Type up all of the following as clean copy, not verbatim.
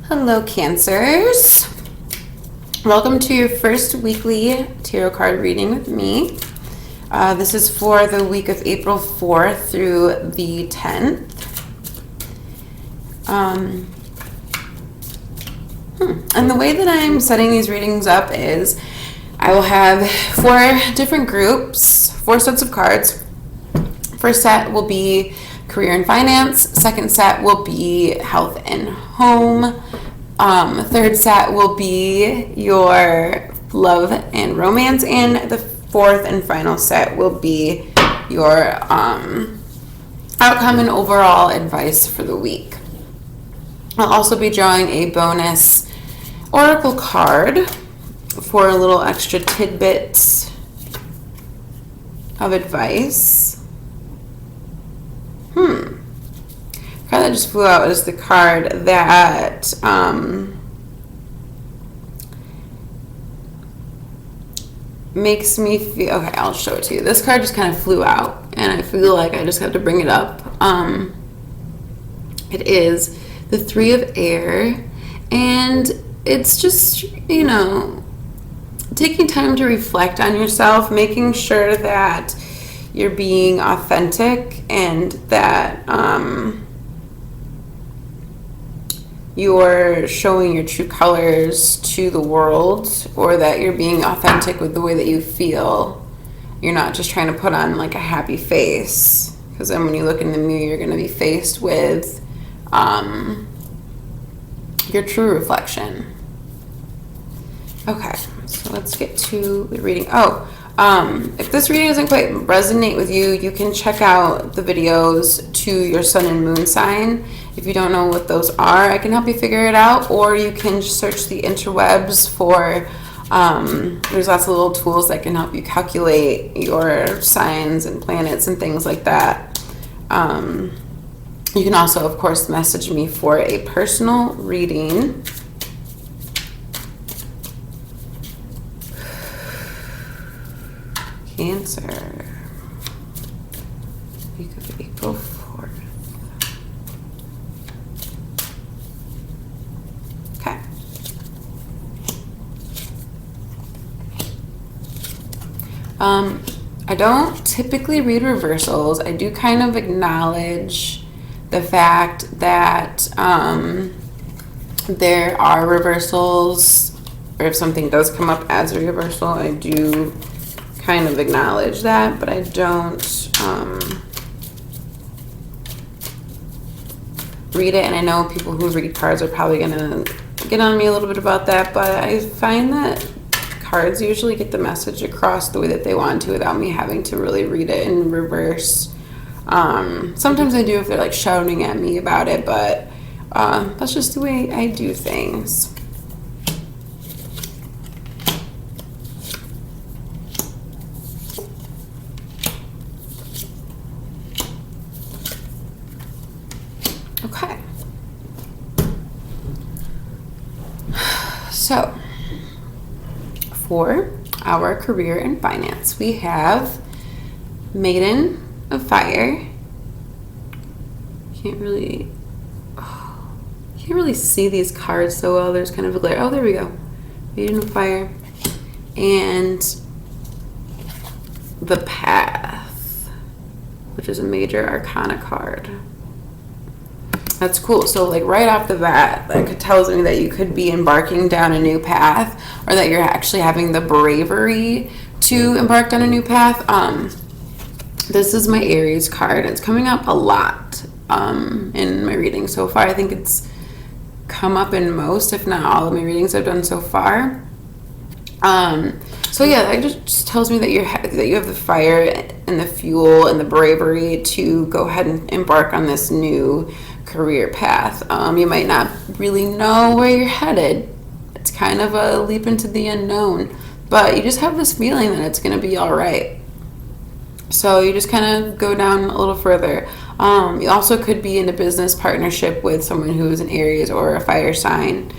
Hello, Cancers. Welcome to your first weekly tarot card reading with me. This is for the week of April 4th through the 10th. And the way that I'm setting these readings up is I will have 4 different groups, 4 sets of cards. First set will be career and finance. Second set will be health and home. Third set will be your love and romance. And the fourth and final set will be your outcome and overall advice for the week. I'll also be drawing a bonus oracle card for a little extra tidbit of advice. Card that just flew out is the card that makes me feel, okay, I'll show it to you. This card just kind of flew out and I feel like I just have to bring it up. It is the 3 of Air, and it's just, taking time to reflect on yourself, making sure that you're being authentic and that you're showing your true colors to the world, or that you're being authentic with the way that you feel. You're not just trying to put on like a happy face, because then when you look in the mirror, you're going to be faced with your true reflection. Okay, so let's get to the reading. If this reading doesn't quite resonate with you, you can check out the videos to your sun and moon sign. If you don't know what those are, I can help you figure it out, or you can just search the interwebs for, there's lots of little tools that can help you calculate your signs and planets and things like that. You can also, of course, message me for a personal reading. Cancer, week of April 4th. Okay. I don't typically read reversals. I do kind of acknowledge the fact that there are reversals, or if something does come up as a reversal, I do kind of acknowledge that, but I don't read it. And I know people who read cards are probably gonna get on me a little bit about that, but I find that cards usually get the message across the way that they want to without me having to really read it in reverse. Sometimes I do if they're like shouting at me about it, but that's just the way I do things. Okay. So, for our career and finance, we have Maiden of Fire. Can't really see these cards so well. There's kind of a glare. Oh, there we go. Maiden of Fire. And the Path, which is a major arcana card. That's cool. So like right off the bat, that tells me that you could be embarking down a new path, or that you're actually having the bravery to embark down a new path. This is my Aries card. It's coming up a lot in my reading so far. I think it's come up in most, if not all, of my readings I've done so far. So yeah, that just tells me that you have the fire and the fuel and the bravery to go ahead and embark on this new career path. You might not really know where you're headed. It's kind of a leap into the unknown, but you just have this feeling that it's going to be all right. So you just kind of go down a little further. You also could be in a business partnership with someone who is an Aries or a fire sign.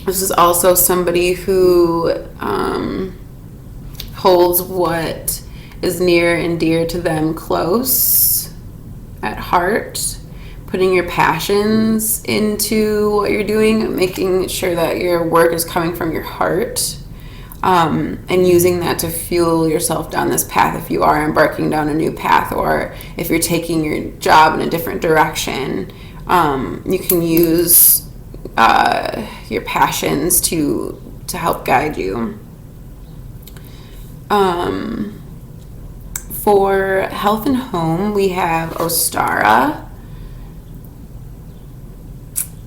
This is also somebody who holds what is near and dear to them close at heart, putting your passions into what you're doing, making sure that your work is coming from your heart, and using that to fuel yourself down this path if you are embarking down a new path, or if you're taking your job in a different direction. You can use your passions to help guide you. For health and home, we have Ostara.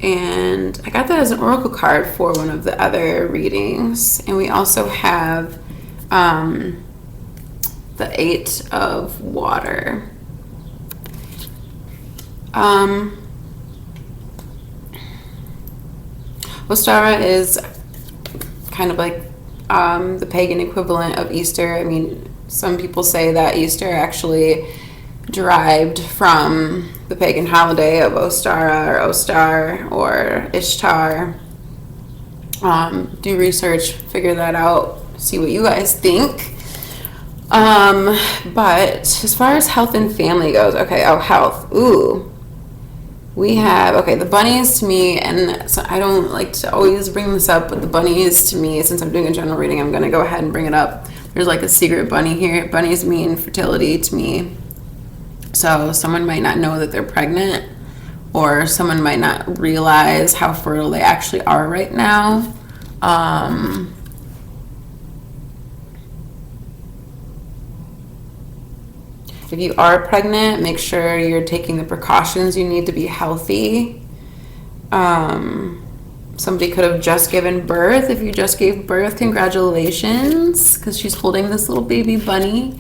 And I got that as an oracle card for one of the other readings. And we also have the 8 of water. Ostara is kind of like the pagan equivalent of Easter. I mean, some people say that Easter actually derived from the pagan holiday of Ostara or Ostar or Ishtar. Do research, figure that out, see what you guys think. But as far as health and family goes, okay, health. Ooh. We have, the bunnies to me, and so I don't like to always bring this up, but the bunnies to me, since I'm doing a general reading, I'm going to go ahead and bring it up. There's like a secret bunny here. Bunnies mean fertility to me. So someone might not know that they're pregnant, or someone might not realize how fertile they actually are right now. If you are pregnant, make sure you're taking the precautions you need to be healthy. Somebody could have just given birth. If you just gave birth, congratulations, because she's holding this little baby bunny.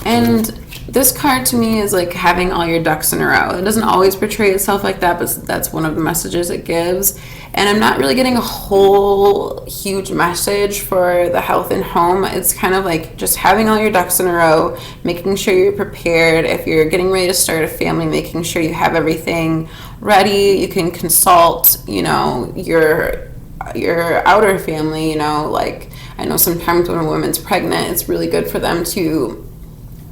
And this card to me is like having all your ducks in a row. It doesn't always portray itself like that, but that's one of the messages it gives. And I'm not really getting a whole huge message for the health and home. It's kind of like just having all your ducks in a row, making sure you're prepared. If you're getting ready to start a family, making sure you have everything ready. You can consult, your outer family, like I know sometimes when a woman's pregnant, it's really good for them to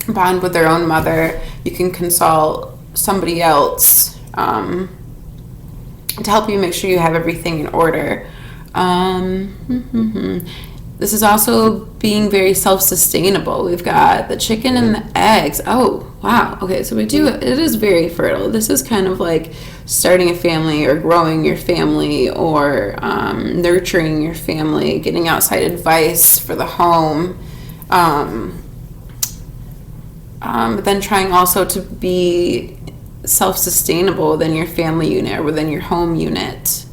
bond with their own mother. You can consult somebody else to help you make sure you have everything in order. This is also being very self-sustainable. We've got the chicken and the eggs. Oh, wow. Okay, so it is very fertile. This is kind of like starting a family or growing your family or nurturing your family, getting outside advice for the home. But then trying also to be self-sustainable within your family unit or within your home unit.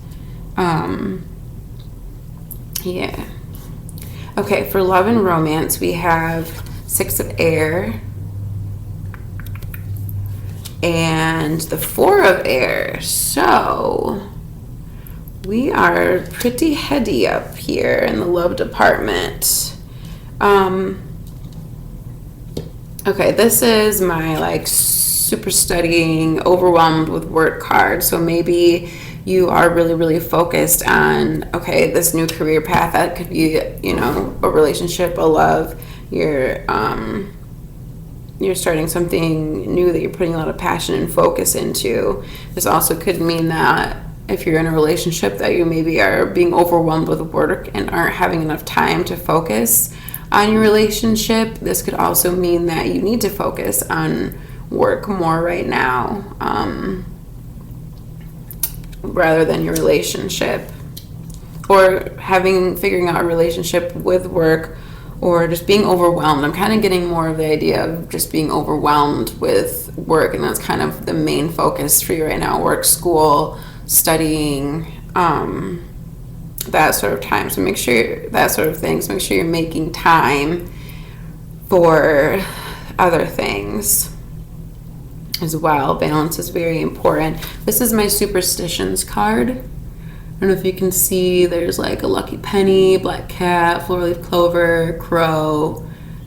Yeah. Okay, for love and romance, we have 6 of air and the 4 of air. So we are pretty heady up here in the love department. Okay, this is my super studying, overwhelmed with work card. So maybe you are really, really focused on, this new career path. That could be, a relationship, a love. You're starting something new that you're putting a lot of passion and focus into. This also could mean that if you're in a relationship that you maybe are being overwhelmed with work and aren't having enough time to focus on your relationship. This could also mean that you need to focus on work more right now, rather than your relationship, or figuring out a relationship with work, or just being overwhelmed. I'm kind of getting more of the idea of just being overwhelmed with work, and that's kind of the main focus for you right now: work, school, studying, that sort of time. So make sure make sure you're making time for other things as well. Balance is very important. This is my superstitions card. I don't know if you can see, there's like a lucky penny, black cat, four-leaf clover, crow,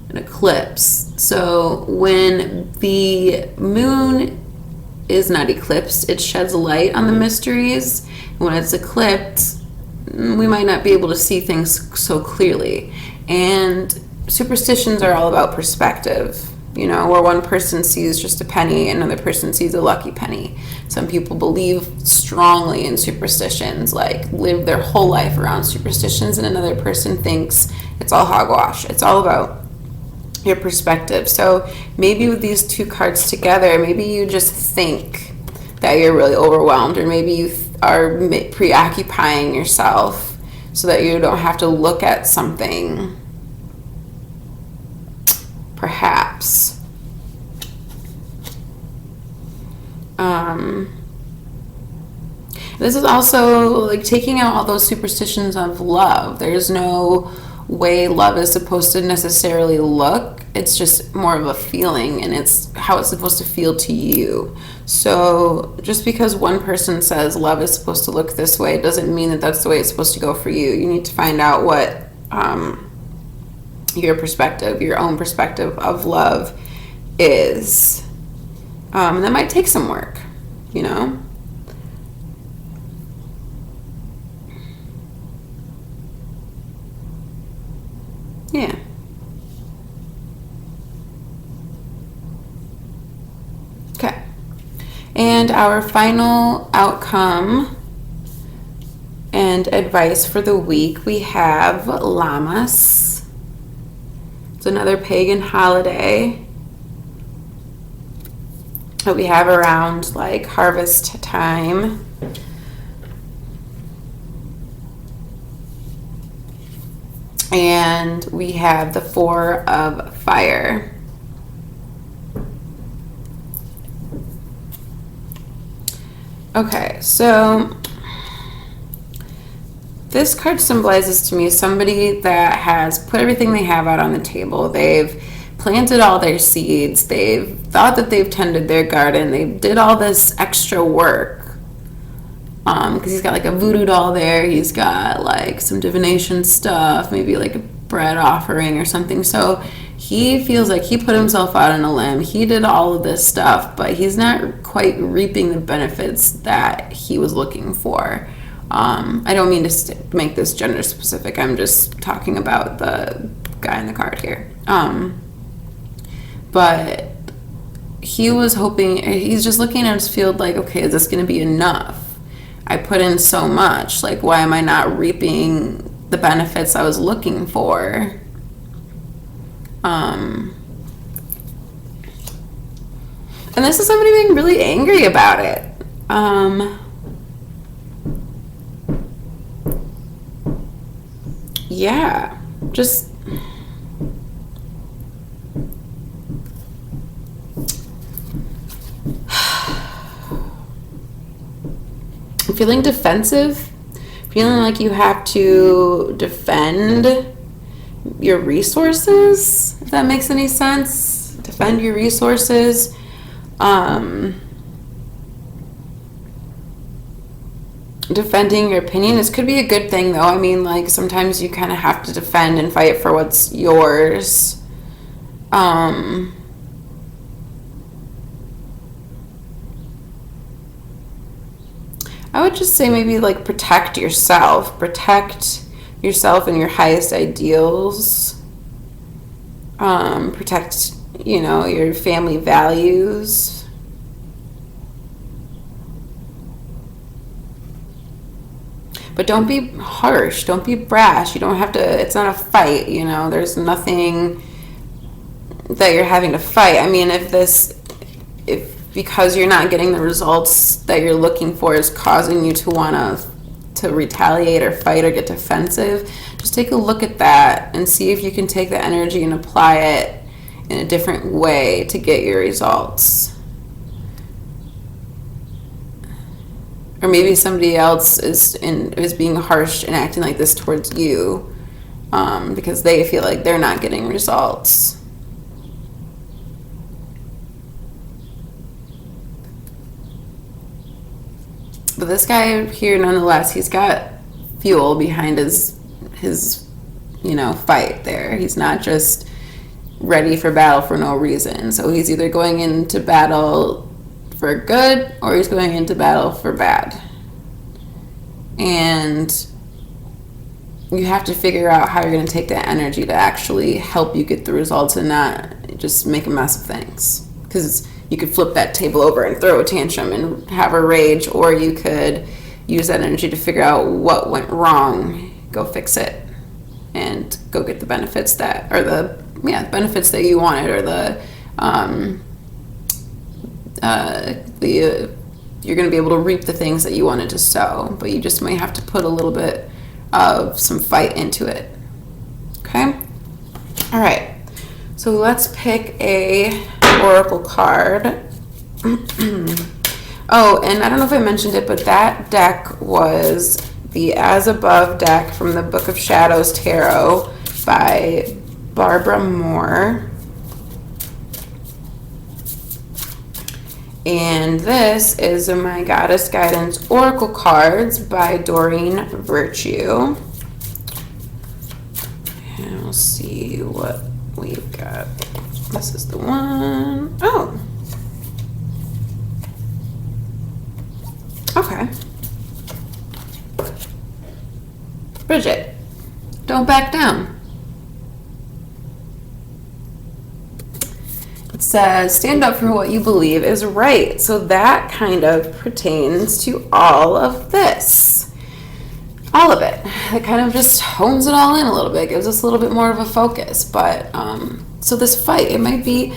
an eclipse. So when the moon is not eclipsed, it sheds light on the mysteries. When it's eclipsed, we might not be able to see things so clearly. And superstitions are all about perspective. You know, where one person sees just a penny, another person sees a lucky penny. Some people believe strongly in superstitions, like live their whole life around superstitions, and another person thinks it's all hogwash. It's all about your perspective. So maybe with these two cards together, maybe you just think that you're really overwhelmed, or maybe you are preoccupying yourself so that you don't have to look at something. Perhaps. This is also like taking out all those superstitions of love. There's no way love is supposed to necessarily look. It's just more of a feeling, and it's how it's supposed to feel to you. So just because one person says love is supposed to look this way doesn't mean that that's the way it's supposed to go for you. You need to find out what your perspective, your own perspective of love is. That might take some work, you know? Yeah. Okay. And our final outcome and advice for the week, we have Lammas. It's another pagan holiday that we have around like harvest time. And we have the Four of Fire. Okay, so this card symbolizes to me somebody that has put everything they have out on the table. They've planted all their seeds. They've thought that they've tended their garden. They did all this extra work. Because he's got like a voodoo doll there. He's got like some divination stuff, maybe like a bread offering or something. So he feels like he put himself out on a limb. He did all of this stuff, but he's not quite reaping the benefits that he was looking for. I don't mean to make this gender specific. I'm just talking about the guy in the card here. But he was hoping, he's just looking at his field like, okay, is this going to be enough? I put in so much. Like, why am I not reaping the benefits I was looking for? And this is somebody being really angry about it. Yeah, just feeling defensive, feeling like you have to defend your resources, if that makes any sense. Defend your resources. Defending your opinion. This could be a good thing, though. I mean, like, sometimes you kind of have to defend and fight for what's yours. I would just say maybe like protect yourself and your highest ideals, protect, your family values. But don't be harsh, don't be brash. You don't have to, it's not a fight, there's nothing that you're having to fight. I mean, if because you're not getting the results that you're looking for is causing you to want to retaliate or fight or get defensive, just take a look at that and see if you can take the energy and apply it in a different way to get your results. Or maybe somebody else is being harsh and acting like this towards you because they feel like they're not getting results. But this guy here, nonetheless, he's got fuel behind his fight there. He's not just ready for battle for no reason. So he's either going into battle for good or he's going into battle for bad. And you have to figure out how you're going to take that energy to actually help you get the results and not just make a mess of things. Because you could flip that table over and throw a tantrum and have a rage, or you could use that energy to figure out what went wrong, go fix it, and go get the benefits that, or the benefits that you wanted, or you're going to be able to reap the things that you wanted to sow, but you just might have to put a little bit of some fight into it. Okay? All right. So let's pick a oracle card. Oh, and I don't know if I mentioned it, but that deck was the As Above deck from the Book of Shadows Tarot by Barbara Moore. And this is My Goddess Guidance Oracle Cards by Doreen Virtue. And we'll see what we've got. This is the one. Oh. Okay. Bridget, don't back down. It says, stand up for what you believe is right. So that kind of pertains to all of this. All of it. It kind of just hones it all in a little bit, gives us a little bit more of a focus. But, so this fight, it might be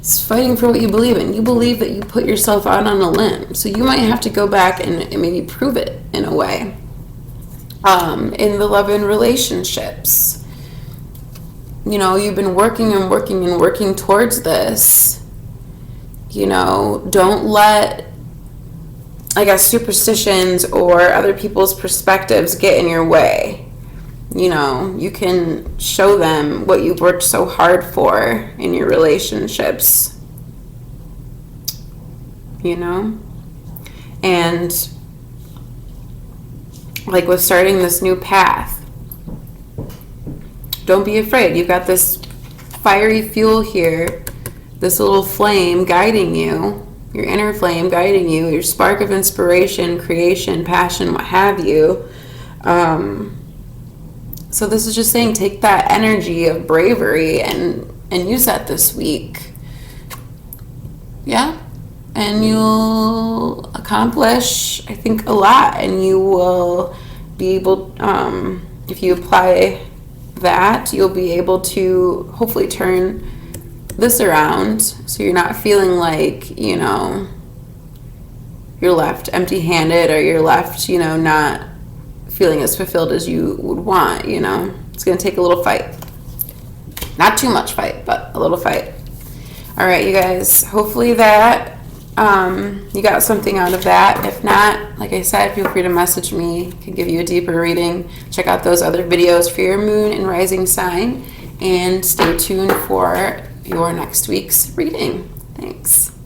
fighting for what you believe in. You believe that you put yourself out on a limb. So you might have to go back and maybe prove it in a way. In the love and relationships. You know, you've been working and working and working towards this. You know, don't let, I guess, superstitions or other people's perspectives get in your way. You know, you can show them what you've worked so hard for in your relationships. You know? And like with starting this new path, don't be afraid. You've got this fiery fuel here, this little flame guiding you, your inner flame guiding you, your spark of inspiration, creation, passion, what have you. So this is just saying, take that energy of bravery and use that this week. Yeah? And you'll accomplish, I think, a lot. And you will be able, if you apply that, you'll be able to hopefully turn this around, so you're not feeling like, you know, you're left empty-handed, or you're left, you know, not feeling as fulfilled as you would want. You know, it's going to take a little fight. Not too much fight, but a little fight. All right, you guys, hopefully that you got something out of that. If not, like I said, feel free to message me. I can give you a deeper reading. Check out those other videos for your moon and rising sign, and stay tuned for your next week's reading. Thanks.